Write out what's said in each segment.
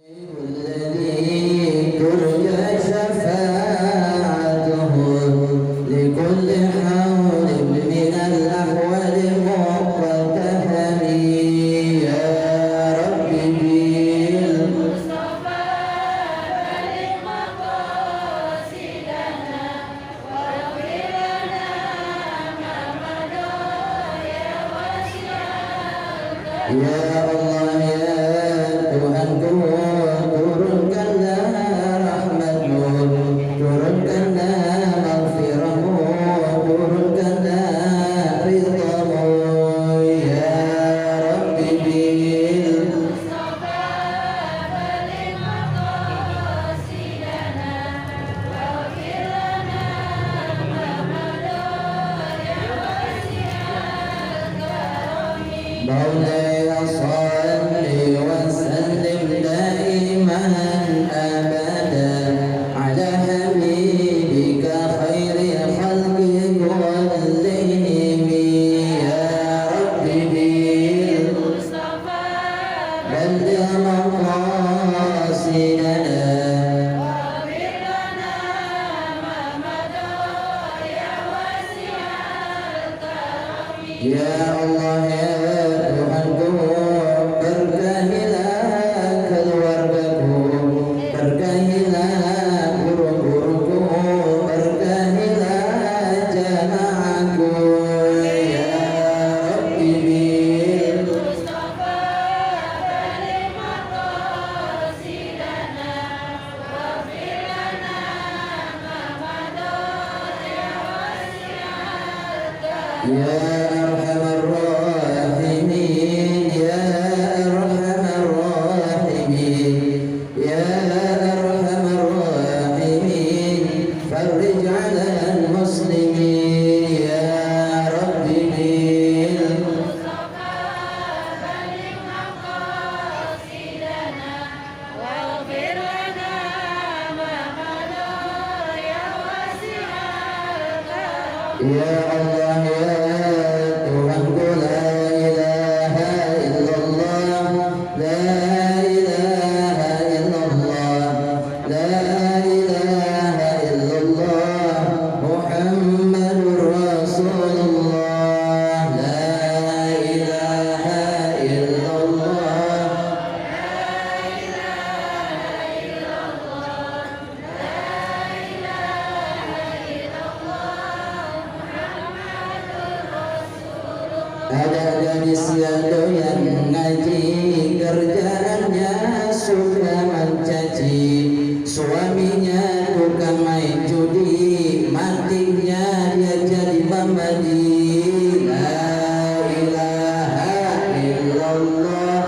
الذي ترجى شفاعته لكل حول من الأحوال مقتحم يا رب بالمصطفى بلغ مقاصدنا واغفر لنا ما مضى يا واسع الكرم يا Allah ya Tuhanku, turunkanlah rahmatmu, turunkanlah maghfirahmu, turunkanlah ridhamu ya Rabbi bil Mustafa balik maqasidana waghfir lana ma mada ya wasi'al karami Maulaya salli wa sallim daiman abadan ala habibika khairil khalqi kullihim ya Rabbi bil Mustafa balligh maqasidana waghfir lana ma mada ya wasi'al karami ya Allah ya Tuhanku, berkahilah keluargaku, berkahilah guru-guruku, berkahilah jamaahku ya Rabbi bil Mustafa balik maqasidana waghfir lana ma mada ya wasi'al karam ya arhamar rahimin ya arhamar rahimin ya arhamar rahimin farij 'alal muslimin ya Rabbi bil Mustafa balik maqasidana waghfir lana ma mada ya wasi'al karam ya Allah ya Tuhanku la ilaha illallah la ilaha illallah la ilaha illallah Muhammadur Rasulullah la ilaha illallah ada gadis yang doyan ngaji, kerjaannya suka mencaci, suaminya tukang main judi, matinya dia jadi pembadi. La ilaha illallah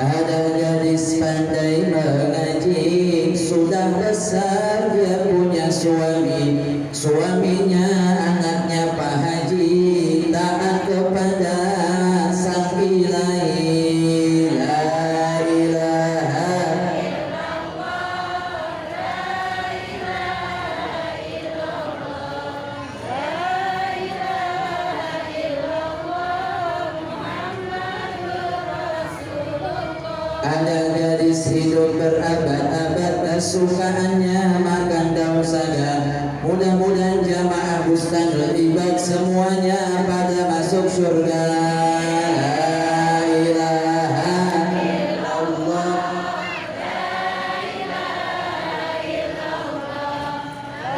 ada gadis pandai mengaji, sudah besar dia punya suami, suaminya anaknya Pak Haji, taat kepada sang ilahi. La ilaha ada gadis hidup berabad-abad, kesukaannya makan daun saga. Mudah-mudahan jamaah Bustan Libat semuanya pada masuk surga. La ilaha illallah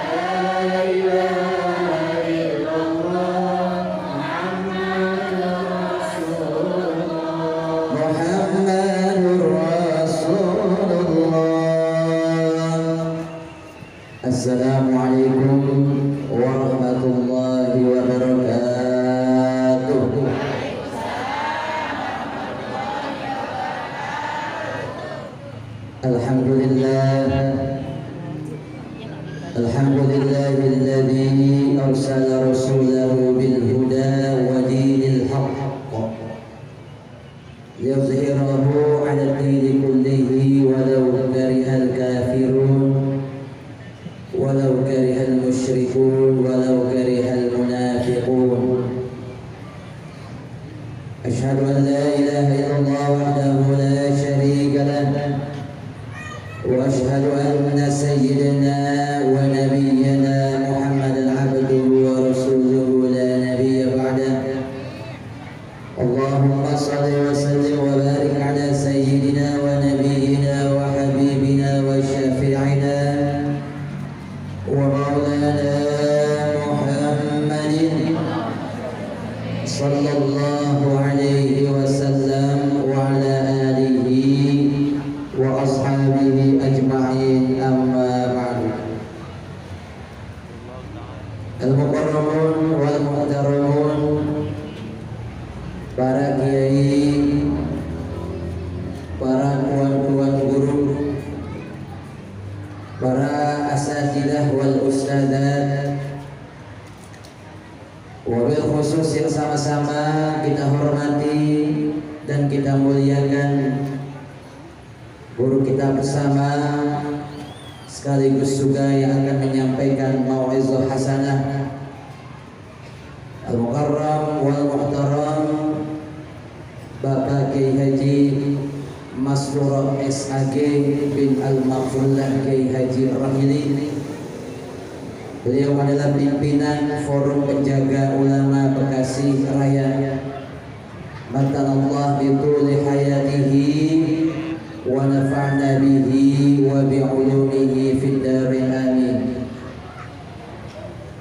la ilaha illallah Muhammadur Rasulullah Muhammadur Rasulullah. Assalamualaikum warahmatullahi wabarakatuh. Alhamdulillah alhamdulillahilladzi arsala rasulahu bil huda wa dinil haqq liyuzhirahu 'ala ad-dini kullihi walau karihal kafirun walau وأشهد أن سيدنا ونبينا محمدا عبده ورسوله لا نبي بعده. اللهم صل وسلم وبارك على سيدنا ونبينا وحبيبنا وشفيعنا ومولانا محمد صلى الله عليه وسلم وعلى آله وأصحابه أجمعين. أما بعد. Al-Mukarramun wal Muhtaramun, para kiai, para tuan-tuan guru, para asatidzah wal ustadzat, wabil khusus yang sama-sama kita hormati dan kita muliakan guru kita bersama, sekaligus juga yang akan menyampaikan mau'izah hasanah, Al-Mukarram wal Muhtaram Bapak Kiai Haji Masrur SAG bin Al-Maghfurlah Kiai Haji Rahili. Beliau adalah pimpinan Forum Penjaga Ulama Bekasi Raya. Matanallah bituli hayatihi wa nafa'na bihi wa bi'ulumihi fid darin amin.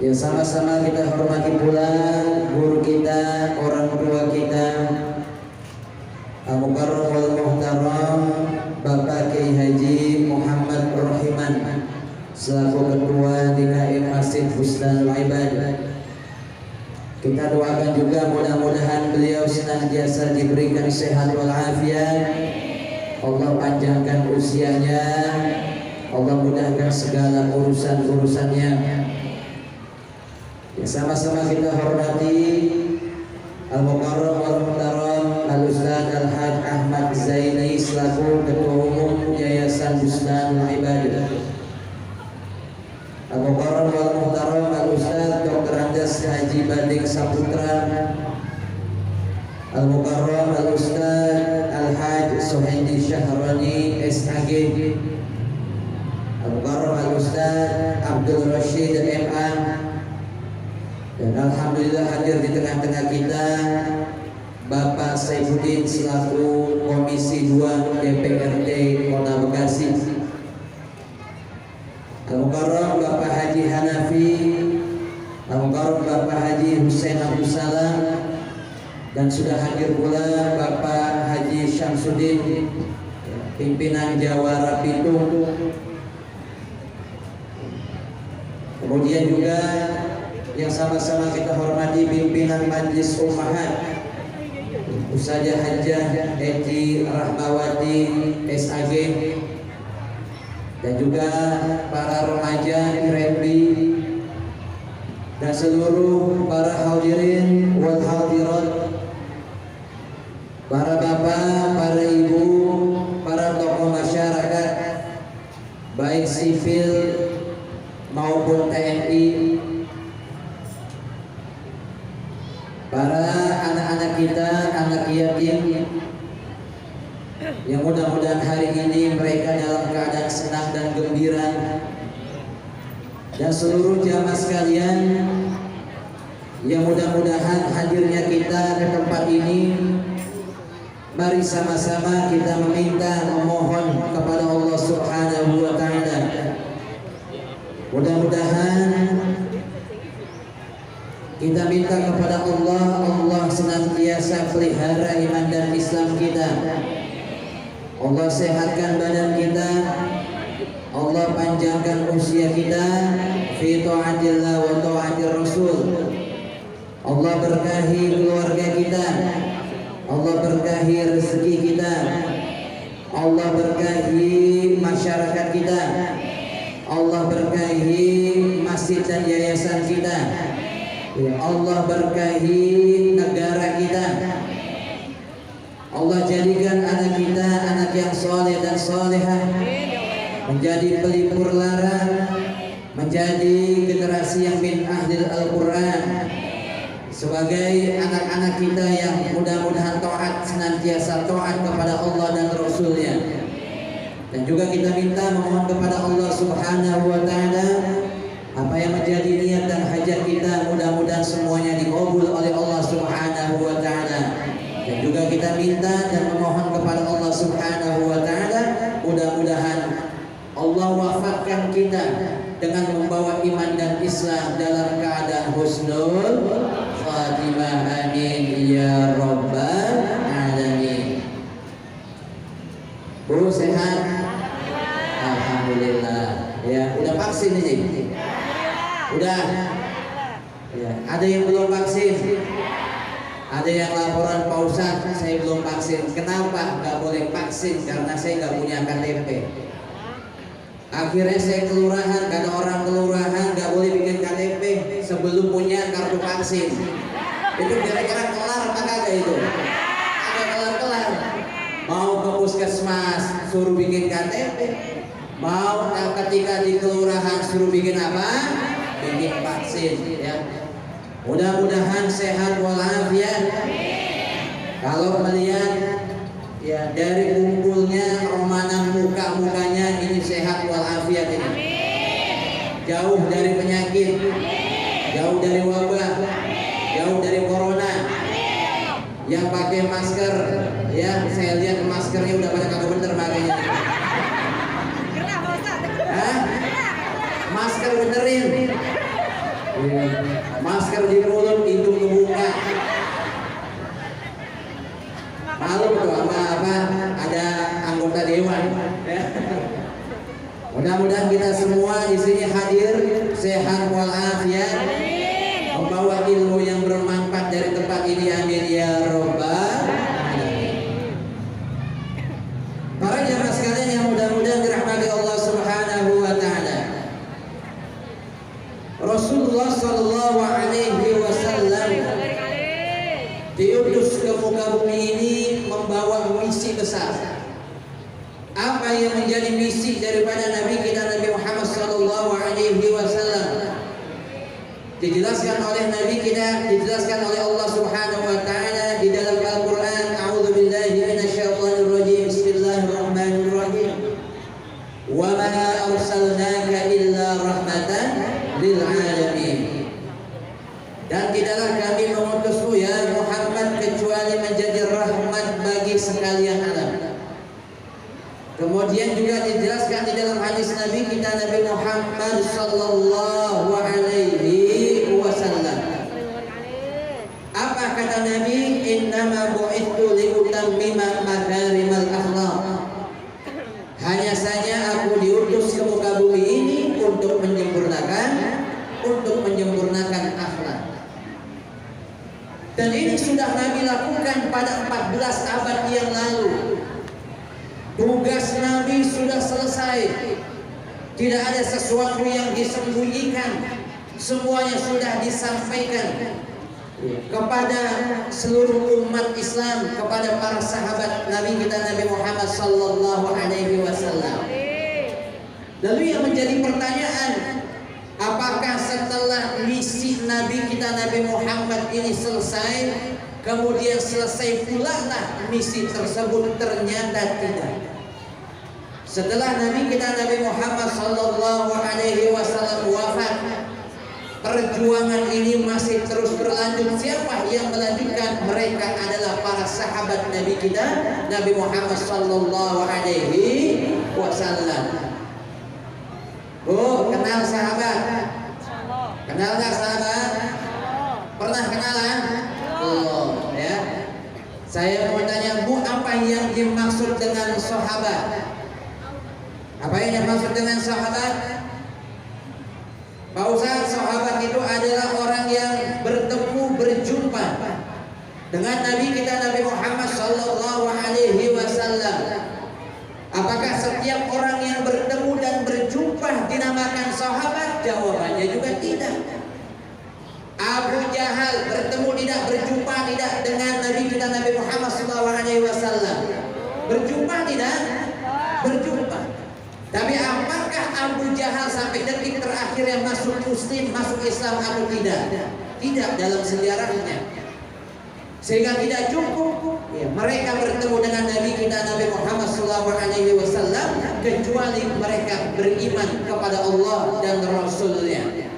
Ya, sama-sama kita hormati pula guru kita, orang tua kita, Al-Mukarram wal Muhtaram Bapak Kiai Haji Muhammad Rahiman selaku ketua DKM Masjid Husnul Ibad. Kita doakan juga mudah-mudahan beliau senantiasa diberikan sehat wal afiat, Allah panjangkan usianya, Allah mudahkan segala urusan-urusannya. Ya, sama-sama kita hormati Al-Mukarram wal Muhtaram Al-Ustaz Al-Haj Ahmad Zaini selaku Ketua Umum Yayasan Husnul Ibad. Al-Mukarram wal Muhtaram Al-Ustaz Dr. Anjas Haji Badik Saputra. Al-Mukarram Al-Ustaz Al-Haj Suhaidi Syahrani SAG. Al-Mukarram Al-Ustaz Abdul Rashid MA. Dan alhamdulillah hadir di tengah-tengah kita Bapak Saifuddin selaku Komisi 2 DPRD Kota Bekasi. Al-Mukarram Bapak Haji Hanafi, Al-Mukarram Bapak Haji Husain Abdul Salam, dan sudah hadir pula Bapak Haji Syamsuddin, pimpinan Jawara Pitung. Kemudian juga yang sama-sama kita hormati pimpinan Majlis Ummahat Ustazah Hajjah Eti Rahmawati SAG, dan juga para remaja IREMBI dan seluruh para hadirin wal hadirat, para bapak, para ibu, para tokoh masyarakat baik sipil maupun TNI, para anak-anak kita, anak yatim yang mudah-mudahan hari ini mereka dalam keadaan senang dan gembira, dan seluruh jamaah sekalian yang mudah-mudahan hadirnya kita ke tempat ini, mari sama-sama kita memohon kepada Allah Subhanahu wa Ta'ala. Mudah-mudahan kita minta kepada Allah senantiasa pelihara iman dan Islam kita, Allah sehatkan badan kita, Allah panjangkan usia kita fi ta'atillah wa ta'atir Rasul, Allah berkahi keluarga kita, Allah berkahi rezeki kita, Allah berkahi masyarakat kita, Allah berkahi masjid dan yayasan kita, ya Allah berkahi negara kita, Allah jadikan anak kita anak yang soleh dan solehah, menjadi pelipur lara, menjadi generasi yang min ahlil Al-Quran, sebagai anak-anak kita yang mudah-mudahan taat, senantiasa taat kepada Allah dan Rasulnya. Dan juga kita minta memohon kepada Allah Subhanahu wa taala apa yang menjadi niat dan hajat kita mudah-mudahan semuanya dikabul oleh Allah Subhanahu wa taala. Dan juga kita minta dan memohon kepada Allah Subhanahu wa taala mudah-mudahan Allah wafatkan kita dengan membawa iman dan Islam dalam keadaan husnul khatimah. Amin ya rabbal alamin. Bu sehat? Alhamdulillah. Ya, udah vaksin ini? Udah. Ya, ada yang belum vaksin? Ada yang laporan Pak Ustadz, saya belum vaksin. Kenapa nggak boleh vaksin? Karena saya nggak punya KTP. Akhirnya saya kelurahan, kata orang kelurahan nggak boleh bikin KTP sebelum punya kartu vaksin. Itu kira-kira kelar apa kagak itu? Ada kelar-kelar. Mau ke puskesmas suruh bikin KTP, mau ketika di kelurahan suruh bikin apa? Bikin vaksin. Ya. Mudah-mudahan sehat walafiat. Kalau melihat ya dari kumpulnya romanan muka-mukanya ini sehat walafiat ini. Jauh dari penyakit, jauh dari wabah, jauh dari corona. Yang pakai masker, ya saya lihat maskernya udah pada kagak bener makanya. Hah? Masker benerin. Masker di mulut, hidung kebuka. Malu tuh sama apa? Ada anggota dewan. Mudah-mudahan kita semua di sini hadir sehat walafiat, membawa ilmu yang bermanfaat dari tempat ini. Amin ya rabbal alamin. Para jamaah sekalian yang mudah-mudahan dirahmati Allah Subhanahu wa taala. Rasulullah sallallahu alaihi wasallam diutus ke muka bumi ini membawa misi besar. Apa yang menjadi misi daripada Nabi kita Nabi Muhammad sallallahu alaihi wasallam? Dijelaskan oleh Nabi kita, dijelaskan oleh Allah Subhanahu wa taala di dalam Al-Qur'an. A'udzubillahi minasyaitonir rajim. Bismillahirrahmanirrahim. Wa ma arsalnaka illa rahmatan lil alamin. Dan tidaklah kami mengutusmu ya Muhammad kecuali menjadi rahmat bagi sekalian alam. Kemudian juga dijelaskan di dalam hadis Nabi kita Nabi Muhammad sallallahu alaihi wasallam. Apa kata Nabi? Innama bu'ithu liutammima makarimal akhlaq. Hanya saja aku diutus ke muka bumi ini untuk menyempurnakan akhlak. Dan ini sudah Nabi lakukan pada 14 abad yang lalu. Tugas Nabi sudah selesai. Tidak ada sesuatu yang disembunyikan. Semuanya sudah disampaikan kepada seluruh umat Islam, kepada para sahabat Nabi kita Nabi Muhammad sallallahu alaihi wasallam. Lalu yang menjadi pertanyaan, apakah setelah misi Nabi kita Nabi Muhammad ini selesai, kemudian selesai pula lah misi tersebut? Ternyata tidak. Setelah Nabi kita Nabi Muhammad sallallahu alaihi wasallam wafat, perjuangan ini masih terus berlanjut. Siapa yang melanjutkan? Mereka adalah para sahabat Nabi kita Nabi Muhammad sallallahu alaihi wasallam. Bu, kenal sahabat? Kenal nggak sahabat? Pernah kenalan? Belum, ya. Saya mau tanya Bu, apa yang dimaksud dengan sahabat? Apa yang dimaksud dengan sahabat? Pak Ustaz, sahabat itu adalah orang yang bertemu, berjumpa dengan Nabi kita Nabi Muhammad sallallahu alaihi wasallam. Apakah setiap orang yang bertemu dan berjumpa dinamakan sahabat? Jawabannya juga tidak. Abu Jahal bertemu tidak, berjumpa tidak dengan Nabi kita Nabi Muhammad SAW? Berjumpa tidak? Berjumpa. Tapi apakah Abu Jahal sampai detik terakhir yang masuk Muslim, masuk Islam atau tidak? Tidak dalam sejarahnya. Sehingga tidak cukup ya, mereka bertemu dengan Nabi kita Nabi Muhammad SAW kecuali mereka beriman kepada Allah dan Rasul-Nya.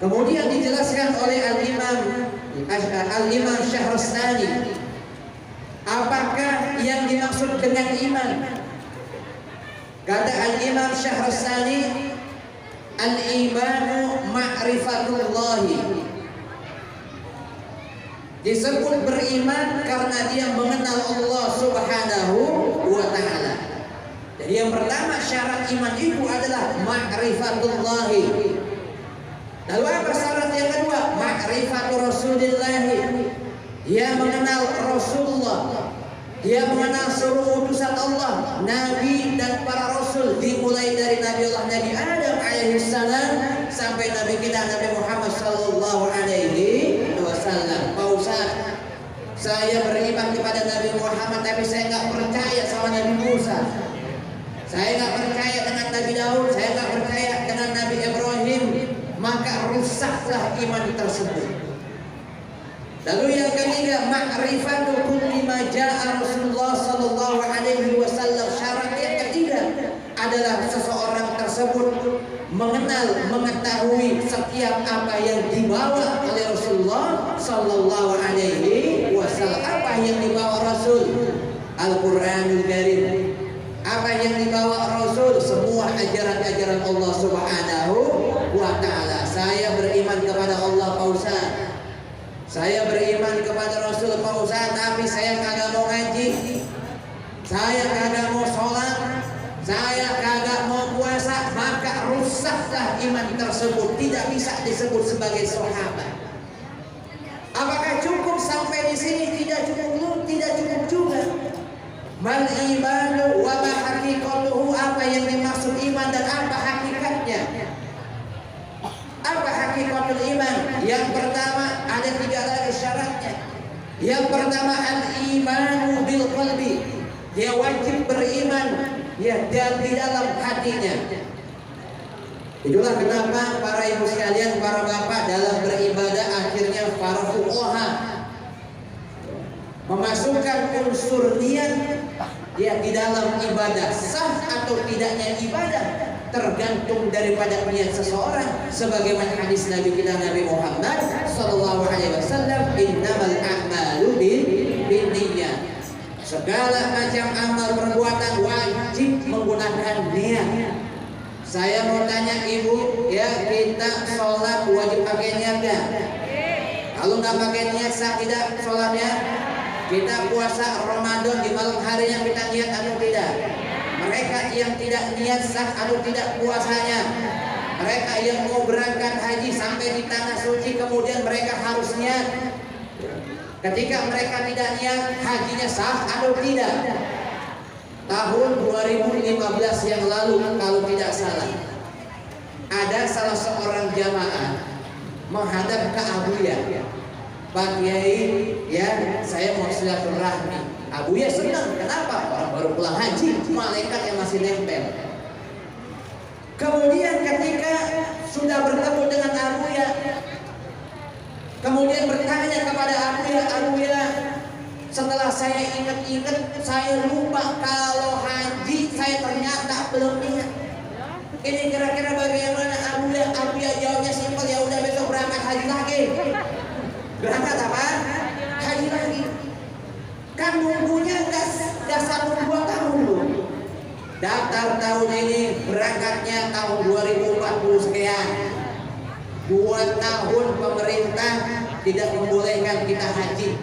Kemudian dijelaskan oleh Al-Imam Syahrastani, apakah yang dimaksud dengan iman? Kata Al-Imam Syahrastani, al-imanu ma'rifatullahi. Disebut beriman karena dia mengenal Allah Subhanahu wa ta'ala. Jadi yang pertama syarat iman itu adalah ma'rifatullahi. Lalu apa syarat yang kedua? Ma'rifatu Rasulillahi. Dia mengenal Rasulullah. Dia mengenal seluruh utusan Allah, Nabi dan para Rasul, dimulai dari Nabi Adam alaihissalam sampai Nabi kita Nabi Muhammad sallallahu alaihi wasallam. Pak Ustaz, saya beriman kepada Nabi Muhammad tapi saya nggak percaya sama Nabi Musa. Saya nggak percaya dengan Nabi Daud, saya nggak percaya dengan Nabi Ibrahim, maka rusaklah iman tersebut. Lalu yang ketiga, ma'rifatu kulli ma jaa Rasulullah sallallahu alaihi wasallam. Syarat yang ketiga adalah seseorang tersebut mengetahui setiap apa yang dibawa oleh Rasulullah sallallahu alaihi wasallam. Apa yang dibawa Rasul? Al-Qur'anul Karim. Apa yang dibawa Rasul? Semua ajaran-ajaran Allah Subhanahu wa ta'ala. Saya beriman kepada Allah, Pak Ustaz. Saya beriman kepada Rasul, Pak Ustaz, tapi saya kagak mau ngaji, saya kagak mau sholat, saya kagak mau puasa, maka rusaklah iman tersebut, tidak bisa disebut sebagai sahabat. Apakah cukup sampai di sini? Tidak cukup, tidak cukup juga. Mal imanu wa ma haqiqatuhu, apa yang dimaksud iman dan apa hakikatnya? Apa hakikatul iman? Yang pertama, ada 3 lagi syaratnya. Yang pertama, al-imanu bil qalbi. Dia wajib beriman ya dan di dalam hatinya. Itulah kenapa para ibu sekalian, para bapak dalam beribadah akhirnya para fuqaha memasukkan unsur niat ya di dalam ibadah. Sah atau tidaknya ibadah tergantung daripada niat seseorang, sebagaimana hadis Nabi kita Nabi Muhammad sallallahu alaihi wasallam, innamal a'malu binniyat. Segala macam amal perbuatan wajib menggunakan niat. Saya mau tanya ibu, ya, kita sholat wajib pakai niat enggak? Kalau nggak pakai niat sah tidak sholatnya? Kita puasa Ramadan di malam harinya kita niat atau tidak? Mereka yang tidak niat sah atau tidak puasanya. Mereka yang mau berangkat haji sampai di tanah suci kemudian mereka harus niat. Ketika mereka tidak niat, hajinya sah atau tidak? Tahun 2015 yang lalu kalau tidak salah, ada salah seorang jamaah menghadap ke Abuya. Pak Kiai, ya, saya mau silaturahmi. Abuya senang, kenapa? Orang baru pulang haji, malaikat yang masih nempel. Kemudian ketika sudah bertemu dengan Abuya, kemudian bertanya kepada Abuya, setelah saya ingat-ingat, saya lupa kalau haji saya ternyata belum ingat. Ini kira-kira bagaimana Abuya? Abuya jawabnya simpel, ya udah besok berangkat haji lagi. Berangkat apa? Haji lagi. Kan nunggunya nggak 1-2 tahun loh. Daftar tahun ini, berangkatnya tahun 2040 sekian. 2 tahun pemerintah tidak membolehkan kita haji,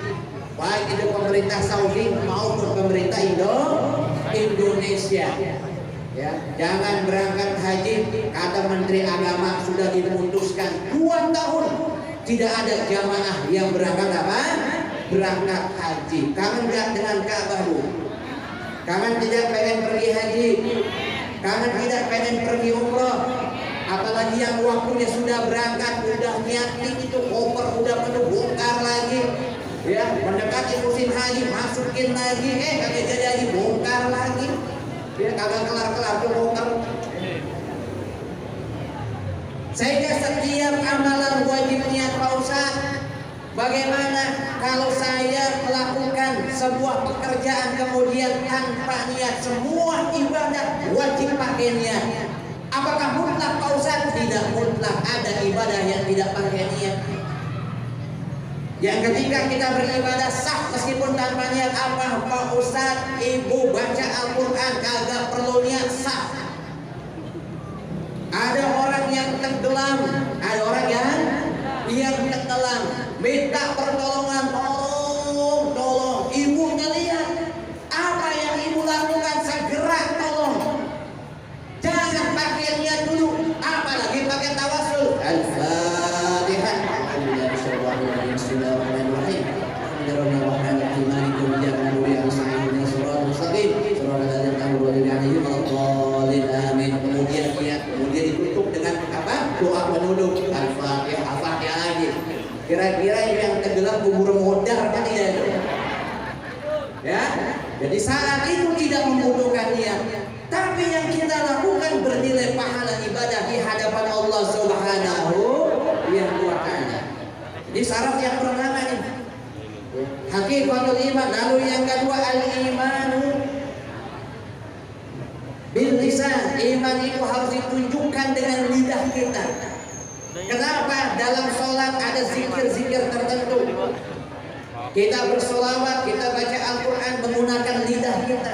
baik itu pemerintah Saudi maupun pemerintah Indonesia. Ya, jangan berangkat haji, kata Menteri Agama sudah diputuskan 2 tahun tidak ada jamaah yang berangkat apa? Berangkat haji. Kangen nggak dengan Ka'bah, Bu? Kangen tidak pengen pergi haji? Kangen tidak pengen pergi umroh? Apalagi yang waktunya sudah berangkat, udah niatin itu koper udah penuh, bongkar lagi. Ya, mendekati musim haji, masukin lagi, kagak jadi haji, bongkar lagi. Ya, kagak kelar-kelar tuh bongkar. Sehingga setiap amalan wajib niat, Pak Ustaz. Bagaimana kalau saya melakukan sebuah pekerjaan kemudian tanpa niat? Semua ibadah wajib pakai niat. Apakah mutlak Pak Ustaz? Tidak mutlak, ada ibadah yang tidak pakai niat. Yang ketika kita beribadah sah meskipun tanpa niat. Apa Pak Ustaz? Ibu baca Al-Quran kagak perlu niat, sah. Ada orang yang tenggelam, ada orang yang tenggelam, minta pertolongan, tolong. Ibunya lihat, apa yang ibu lakukan, segera tolong. Jangan pakai niat dulu, apalagi pakai tawasul. Al-Fatihah. Bismillahirrahmanirrahim. Kemudian ditutup dengan apa? Doa penutup. Al-Fatihah, Al-Fatihah lagi. Kira-kira yang tenggelam kubur modar kan tidak itu? Ya, jadi saat itu tidak membutuhkan niat. Tapi yang kita lakukan bernilai pahala ibadah di hadapan Allah Subhanahu wa Ta'ala. Jadi syarat yang pertama ini hakikatul iman. Lalu yang kedua al-imanu bil lisan. Iman itu harus ditunjukkan dengan lidah kita. Kenapa? Dalam sholat ada zikir-zikir tertentu. Kita bersolawat, kita baca Al-Quran menggunakan lidah kita.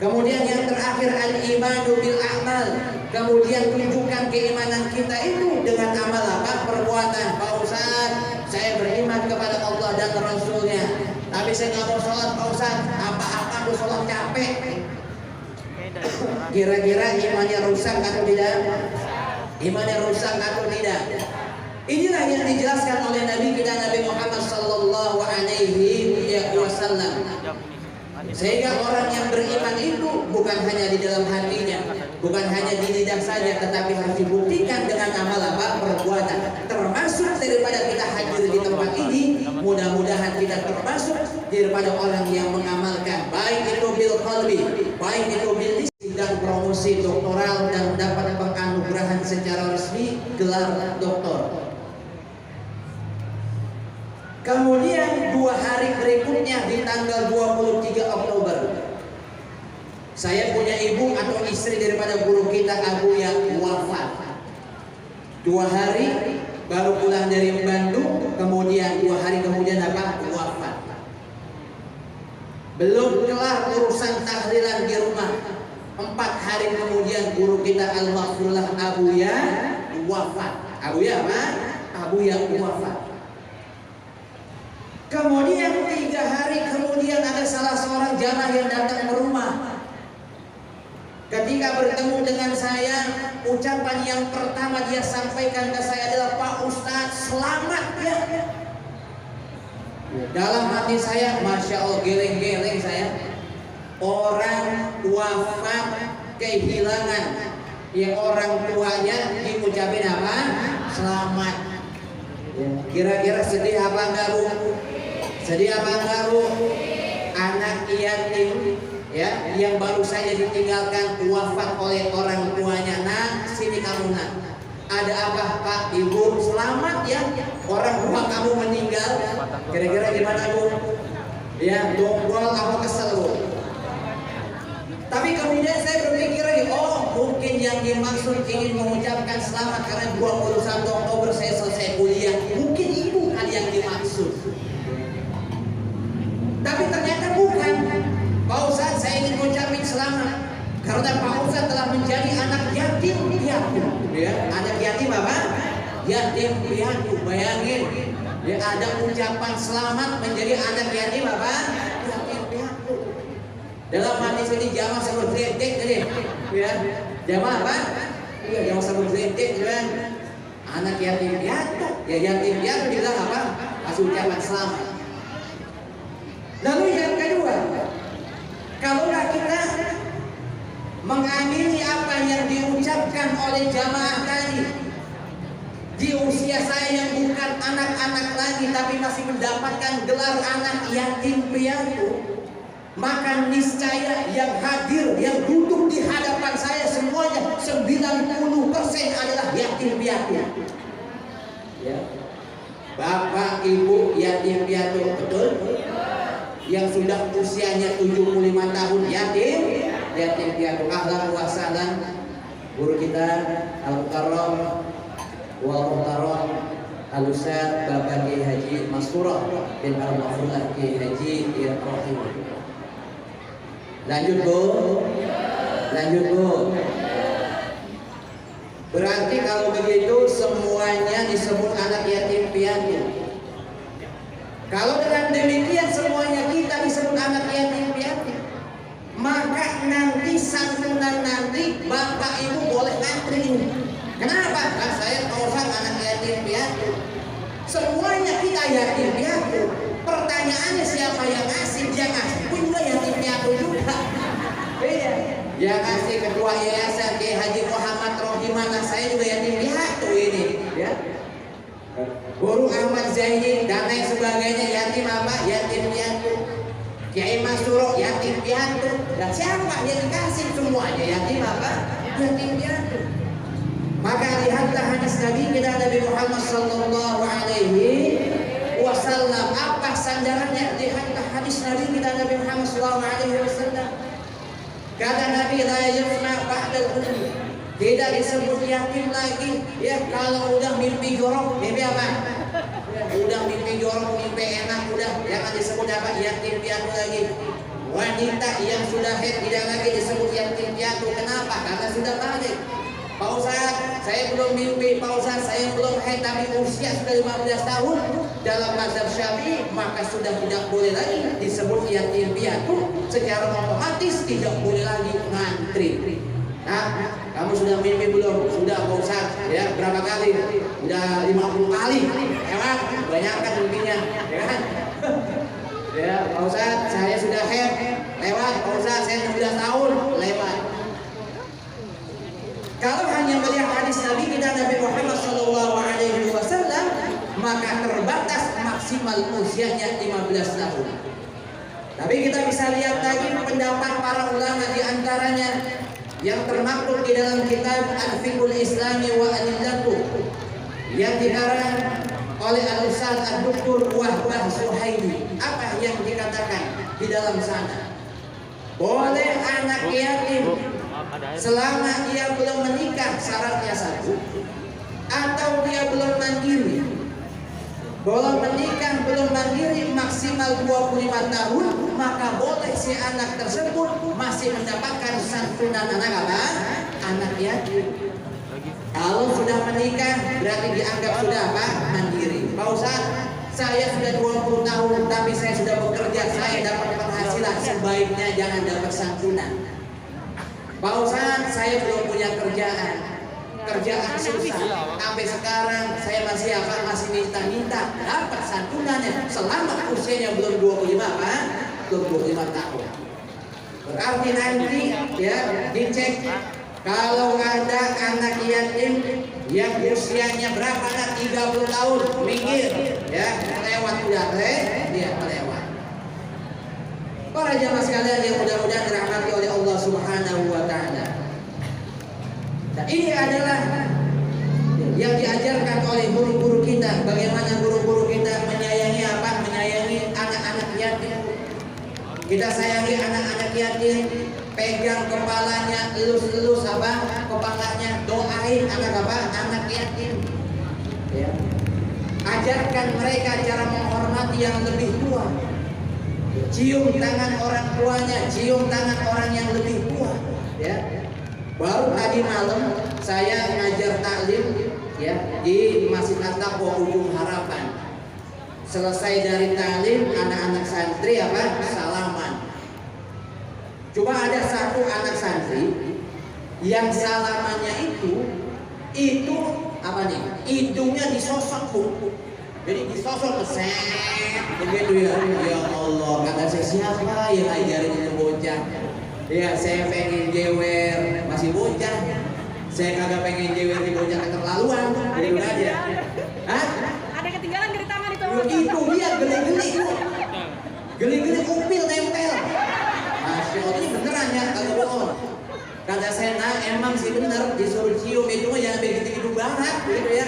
Kemudian yang terakhir al-imanu bil amal. Kemudian tunjukkan keimanan kita itu dengan amal apa? Perbuatan. Pak Ustaz, saya beriman kepada Allah dan Rasulnya, tapi saya nggak mau sholat Pak Ustaz. Apa-apa aku sholat capek. Kira-kira imannya rusak atau tidak? Imannya rusak atau tidak? Inilah yang dijelaskan oleh Nabi kita Nabi Muhammad sallallahu alaihi wasallam. Sehingga orang yang beriman itu bukan hanya di dalam hatinya, bukan hanya di lidah saja, tetapi harus dibuktikan dengan amal apa? Perbuatan. Termasuk daripada kita hadir di tempat ini, mudah-mudahan kita termasuk daripada orang yang mengamalkan, baik itu bil qalbi, baik itu bil lisan, dan promosi doktoral dan dapat penganugerahan secara resmi gelar doktor. Kemudian 2 hari berikutnya di tanggal 23 Oktober saya punya ibu atau istri daripada guru kita Abuya wafat. 2 hari baru pulang dari Bandung, kemudian 2 hari kemudian apa? Wafat. Belum kelar urusan tahlilan di rumah, 4 hari kemudian guru kita Al-Maghfurullah Abuya wafat. Abuya apa? Abuya wafat. Kemudian 3 hari kemudian ada salah seorang jamaah yang datang ke rumah. Ketika bertemu dengan saya, ucapan yang pertama dia sampaikan ke saya adalah, Pak Ustadz, selamat ya. Dalam hati saya, Masya Allah, geleng-geleng saya. Orang wafat, kehilangan, ya orang tuanya diucapin apa? Selamat. Kira-kira sedih apa enggak Bu? Sedih apa enggak Bu? Anak yatim ya yang baru saja ditinggalkan wafat oleh orang tuanya. Nah, sini kamu nak. Ada apa Pak Ibu? Selamat ya, orang tua kamu meninggal. Kira-kira gimana Bu? Ya, dongkol apa kesel Bu? Tapi kemudian saya berpikir lagi, oh mungkin yang dimaksud ingin mengucapkan selamat karena 21 Oktober saya selesai kuliah. Mungkin ibu kali yang dimaksud. Tapi ternyata bukan. Pak Ustadz, saya ingin mengucapkan selamat karena Pak Ustadz telah menjadi anak yatim piatu. Ya, anak yatim apa? Yatim piatu. Bayangin, ya ada ucapan selamat menjadi anak yatim apa? Yatim piatu. Dalam hati sini jamaah sebut geledek tadi, ya. Jamaah apa? Iya, jamaah sebut geledek, kan? Anak yatim piatu, ya yatim piatu bilang apa? Kasih ucapan selamat. Lalu yang kedua, kalaulah kita mengamini apa yang diucapkan oleh jamaah tadi, di usia saya yang bukan anak-anak lagi tapi masih mendapatkan gelar anak yatim piatu, maka niscaya yang hadir, yang duduk di hadapan saya semuanya 90% adalah yatim piatu. Ya. Bapak, Ibu, yang sudah usianya 75 tahun yatim piatu. Ahlan wa sahlan guru kita Al-Mukarram wal Muhtaram Al-Ustaz Bapak Kiai Haji Masturah bin Al-Mafrulah Kiai Haji Ibrahim. Lanjut Bu. Berarti kalau begitu semuanya disebut anak yatim piatu. Kalau dengan demikian semuanya kita disebut anak yatim piatu, maka nanti santunan nanti bapak ibu boleh ngantri. Kenapa? Kan saya kausan anak yatim piatu. Semuanya kita yatim piatu. Pertanyaannya siapa yang ngasih? Dia ngasih pun juga yatim piatu juga. Iya. Yang ngasih ketua yayasan Kiai Haji Muhammad Rohimana, saya juga yatim piatu ini. Ya. Guru Ahmad Zaini dan lain sebagainya yatim apa? Yatim piatu. Kiai Masuro yatim piatu. Dan siapa yang dikasih? Semuanya yatim apa? Yatim piatu. Maka lihatlah hadis Nabi kita Nabi Muhammad sallallahu alaihi wasallam. Apa sandarannya? Lihatlah hadis Nabi kita Nabi Muhammad sallallahu alaihi wasallam. Kata Nabi, la yufna ba'dal hulmi. Tidak disebut yatim lagi. Ya, kalau udah mimpi jorok, mimpi apa? Udah mimpi jorok, mimpi enak, udah jangan disebut apa? Yatim piatu lagi. Wanita yang sudah haid tidak lagi disebut yatim piatu. Kenapa? Karena sudah balik. Pak Ustaz, saya belum mimpi. Pak Ustaz, saya belum haid tapi usia sudah 15 tahun. Dalam mazhab Syafi'i maka sudah tidak boleh lagi disebut yatim piatu. Secara otomatis tidak boleh lagi ngantri. Nah, kamu sudah mimpi belum? Sudah Pak Ustaz. Ya, berapa kali? Udah 50 kali. Hebat, banyak kan mimpinya, ya kan? Ya, Pak Ustaz, saya sudah haid. Lewat, Pak Ustaz, saya 16 tahun. Lewat. Kalau hanya melihat hadis Nabi kita Nabi Muhammad SAW, maka terbatas maksimal usianya 15 tahun. Tapi kita bisa lihat lagi pendapat para ulama, di antaranya yang termaktub di dalam kitab Al-Fiqhul Islami wa Adillatuh yang dikarang oleh Al-Ustaz Ad-Duktur Wahbah Suhaili. Apa yang dikatakan di dalam sana? Boleh anak yatim selama dia belum menikah, syaratnya satu, atau dia belum mandiri. Belum menikah, belum mandiri maksimal 25 tahun, maka boleh si anak tersebut masih mendapatkan santunan anak apa? Anak yatim. Kalau sudah menikah berarti dianggap sudah apa? Mandiri. Pak Ustaz, saya sudah 20 tahun tapi saya sudah bekerja, saya dapat penghasilan, sebaiknya jangan dapat santunan. Pak Ustaz, saya belum punya kerjaan susah, sampai sekarang saya masih minta dapat santunannya selama usianya belum 25 apa? Belum 25 tahun. Berarti nanti ya dicek kalau ada anak yatim yang usianya berapa? 30 tahun, minggir ya, lewat udah dia melewat. Para jamaah sekalian yang mudah-mudahan dirahmati oleh Allah Subhanahu wa taala. Nah, ini adalah yang diajarkan oleh guru-guru kita, bagaimana guru-guru kita menyayangi apa? Menyayangi anak-anak yatim. Kita sayangi anak-anak yatim, pegang kepalanya, elus-elus apa? Kepalanya, doain anak apa? Anak yatim. Ya. Ajarkan mereka cara menghormati yang lebih tua. Cium tangan orang tuanya, cium tangan orang yang lebih tua, ya. Baru tadi malam saya ngajar taklim ya di Masjid At-Taqwa Ujung Harapan. Selesai dari taklim, anak-anak santri apa? Salaman. Cuma ada satu anak santri yang salamannya itu apa nih? Hidungnya disosok, Bu. Jadi disosok begitu ya. Ya Allah, kata saya siapa yang ngajarin ini bocah? Ya saya pengen jewer, masih bocah. Saya kagak pengen jewer di bocah keterlaluan. Jadi aja. Hah? Ada ketinggalan dari tangan itu. Itu dia geli-geli. Geli-geli upil nempel. Masya Allah, ini beneran ya kalau bohong. Kata saya, nah emang sih bener disuruh cium itu mah jangan begitu-gitu banget gitu ya.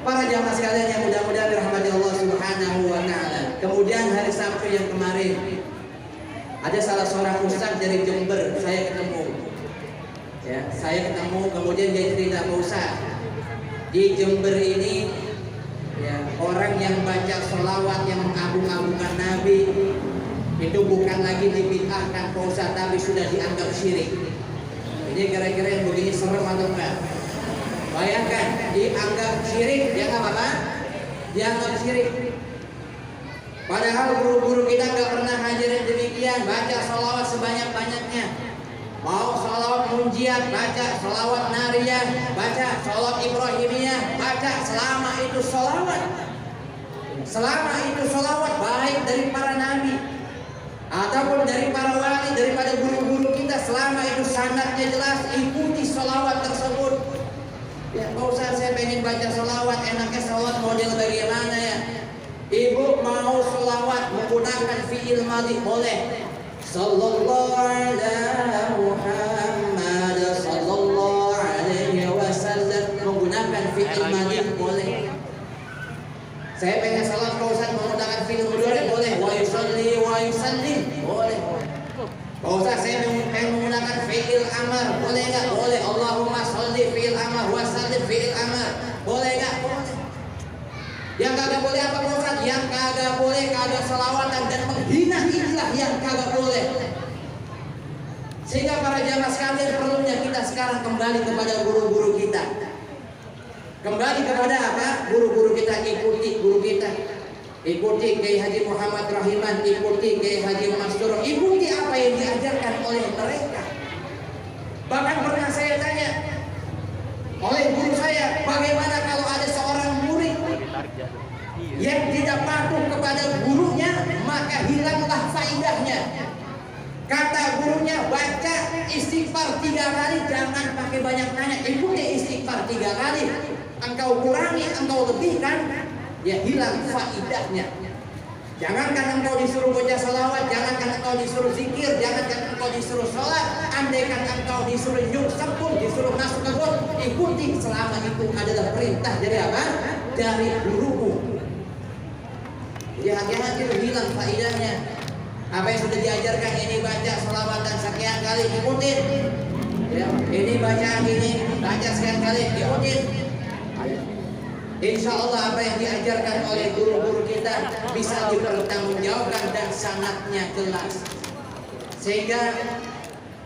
Para jamaah sekalian yang mudah-mudahan dirahmati Allah Subhanahu wa taala. Kemudian hari Sabtu yang kemarin ada salah seorang ustaz dari Jember, saya ketemu. Ya, saya ketemu, kemudian dia cerita, Pak Ustaz, di Jember ini ya, orang yang baca sholawat yang mengagung-agungkan Nabi itu bukan lagi dibid'ahkan Pak Ustaz, tapi sudah dianggap syirik. Jadi kira-kira yang begini serem atau enggak? Bayangkan, dianggap syirik, ya nggak apa-apa? Dianggap syirik. Padahal guru-guru kita nggak pernah ngajarin demikian. Baca sholawat sebanyak-banyaknya. Mau sholawat munjiat, baca sholawat nariyah, baca sholawat ibrahimiyah, baca selama itu sholawat. Selama itu sholawat baik dari para nabi ataupun dari para wali, daripada guru-guru kita, selama itu sanadnya jelas, ikuti sholawat tersebut. Ya, Pak Ustaz, saya pengen baca sholawat, enaknya sholawat model bagaimana ya? Ibu mau sholawat menggunakan fi'il madhi boleh. Sallallahu ala Muhammad sallallahu alaihi wasallam, menggunakan fi'il madhi boleh. Saya pengen salat Pak Ustaz menggunakan fi'il mudhari boleh. Wa yusalli wa yusallim boleh. Pak Ustaz, saya pengen menggunakan fi'il amar boleh enggak? Boleh. Allahumma sholli fi'il amar wa sallim fi'il amar boleh enggak? Boleh. Yang kagak boleh apa Pak Ustaz? Yang kagak boleh kagak selawatan dan menghina, inilah yang kagak boleh. Sehingga para jamaah sekalian, perlunya kita sekarang kembali kepada guru-guru kita. Kembali kepada apa? Guru-guru kita, ikuti guru kita. Ikuti Kiai Haji Muhammad Rahiman, ikuti Kiai Haji Mastur, ikuti apa yang diajarkan oleh mereka. Bahkan pernah saya tanya oleh guru saya, bagaimana kalau ada seorang murid yang tidak patuh kepada gurunya, maka hilanglah faidahnya. Kata gurunya, baca istighfar 3 kali, jangan pakai banyak nanya, ikuti istighfar 3 kali. Engkau kurangi, engkau lebihkan, ya hilang faidahnya. Jangankan engkau disuruh baca salawat, jangankan engkau disuruh zikir, jangankan engkau disuruh sholat, andaikan engkau disuruh nyungsep pun, disuruh masuk ke got, ikuti selama itu adalah perintah dari apa? Dari gurumu. Jadi hati-hati, hilang faidahnya. Apa yang sudah diajarkan, ini baca selawatan sekian kali, ikutin. Ya, ini baca ini, baca sekian kali, ikutin. Insya Allah apa yang diajarkan oleh guru-guru kita bisa dipertanggungjawabkan dan sangatnya jelas. Sehingga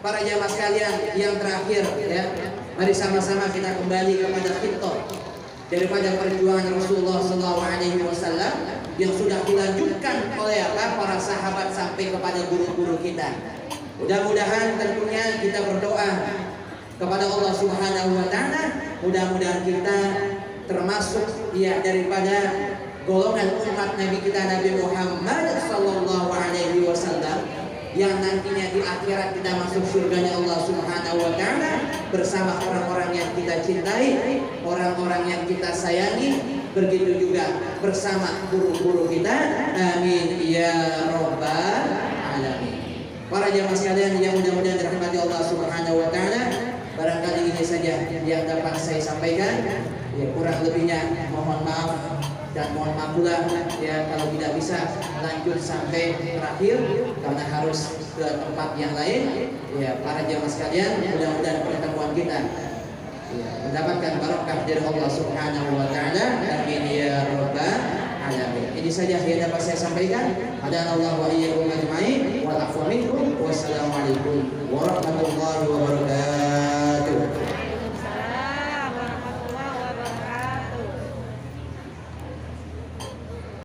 para jamaah sekalian, yang terakhir ya, mari sama-sama kita kembali kepada fitrah daripada perjuangan Rasulullah SAW yang sudah dilanjutkan oleh para sahabat sampai kepada guru-guru kita. Mudah-mudahan tentunya kita berdoa kepada Allah Subhanahu wa taala, mudah-mudahan kita termasuk ya daripada golongan umat Nabi kita Nabi Muhammad sallallahu alaihi wasallam yang nantinya di akhirat kita masuk surganya Allah Subhanahu wa taala bersama orang-orang yang kita cintai, orang-orang yang kita sayangi, begitu juga bersama guru-guru kita. Amin ya rabbal alamin. Para jamaah sekalian yang mudah-mudahan dirahmati Allah Subhanahu wa taala, barangkali ini saja yang dapat saya sampaikan. Ya, kurang lebihnya mohon maaf dan mohon maaf pula ya kalau tidak bisa lanjut sampai terakhir karena harus ke tempat yang lain. Ya, para jamaah sekalian, mudah-mudahan pertemuan kita ya, mendapatkan barokah dari Allah Subhanahu wa taala. Amin ya rabbal alamin. Ini saja yang dapat saya sampaikan. Hadanallahu wa iyyakum ajma'in wa afwa minkum. Wassalamualaikum warahmatullahi wabarakatuh.